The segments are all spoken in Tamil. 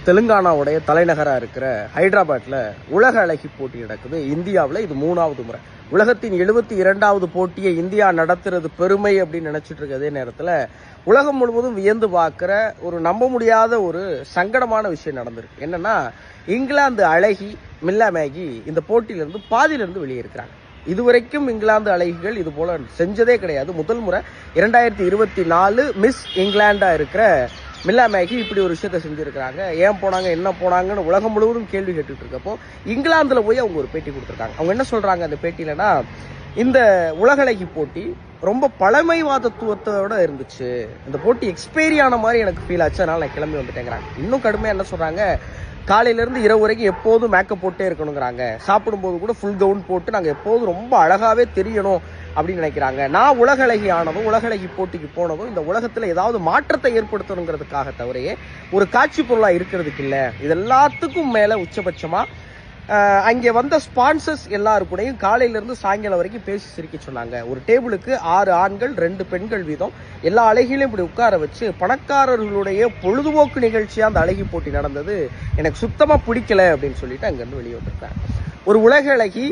தெலுங்கானாவுடைய தலைநகராக இருக்கிற ஹைதராபாத்தில் உலக அழகி போட்டி நடக்குது. இந்தியாவில் இது 3வது முறை. உலகத்தின் 72வது போட்டியை இந்தியா நடத்துறது பெருமை அப்படின்னு நினைச்சிட்டு இருக்க அதே நேரத்தில் உலகம் முழுவதும் வியந்து பார்க்குற ஒரு நம்ப முடியாத ஒரு சங்கடமான விஷயம் நடந்திருக்கு. என்னன்னா, இங்கிலாந்து அழகி மில்லா மேகி இந்த போட்டியிலிருந்து பாதியிலிருந்து வெளியே இருக்கிறாங்க. இதுவரைக்கும் இங்கிலாந்து அழகிகள் இது போல செஞ்சதே கிடையாது. முதல் முறை 2024 மிஸ் இங்கிலாண்டா இருக்கிற மில்லா மேகி இப்படி ஒரு விஷயத்த செஞ்சிருக்கிறாங்க. ஏன் போனாங்க, என்ன போனாங்கன்னு உலகம் முழுவதும் கேள்வி கேட்டுட்டு இருக்கப்போ இங்கிலாந்துல போய் அவங்க ஒரு பேட்டி கொடுத்துருக்காங்க. அவங்க என்ன சொல்றாங்க அந்த பேட்டியிலனா, இந்த உலக அழகி போட்டி ரொம்ப பழமைவாதத்துவத்தோட இருந்துச்சு, இந்த போட்டி எக்ஸ்பைரி ஆன மாதிரி எனக்கு ஃபீல் ஆச்சு, அதனால நான் கிளம்பி வந்துட்டேங்கிறாங்க. இன்னும் கடுமையா என்ன சொல்றாங்க, காலையிலேருந்து இரவு வரைக்கும் எப்போதும் மேக்கப் போட்டே இருக்கணுங்கிறாங்க. சாப்பிடும்போது கூட ஃபுல் கவுன் போட்டு நாங்கள் எப்போதும் ரொம்ப அழகாகவே தெரியணும் அப்படின்னு நினைக்கிறாங்க. நான் உலக அழகி ஆனதும் உலக அழகி போட்டிக்கு போனதும் இந்த உலகத்தில் ஏதாவது மாற்றத்தை ஏற்படுத்தணுங்கிறதுக்காக தவிரையே ஒரு காட்சி பொருளாக இருக்கிறதுக்கு இல்லை. இது எல்லாத்துக்கும் மேலே உச்சபட்சமாக அங்கே வந்த ஸ்பான்சர்ஸ் எல்லாரு கூடயும் காலையிலேருந்து சாயங்காலம் வரைக்கும் பேசி சிரிக்க சொன்னாங்க. ஒரு டேபிளுக்கு 6 ஆண்கள் 2 பெண்கள் வீதம் எல்லா அழகிலையும் இப்படி உட்கார வச்சு பணக்காரர்களுடைய பொழுதுபோக்கு நிகழ்ச்சியாக அந்த அழகி போட்டி நடந்தது. எனக்கு சுத்தமாக பிடிக்கல அப்படின்னு சொல்லிட்டு அங்கேருந்து வெளியே வந்திருக்காங்க. ஒரு உலக அழகி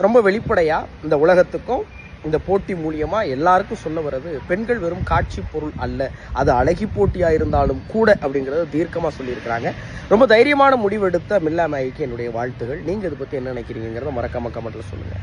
ரொம்ப வெளிப்படையாக இந்த உலகத்துக்கும் இந்த போட்டி மூலியமா எல்லாருக்கும் சொல்ல வர்றது, பெண்கள் வெறும் காட்சி பொருள் அல்ல, அது அழகி போட்டியா இருந்தாலும் கூட அப்படிங்கறத தீர்க்கமா சொல்லியிருக்கிறாங்க. ரொம்ப தைரியமான முடிவெடுத்த மில்லா மேகிக்கு என்னுடைய வாழ்த்துகள். நீங்க இதை பத்தி என்ன நினைக்கிறீங்கிறத மறக்காம கமெண்ட்ல சொல்லுங்க.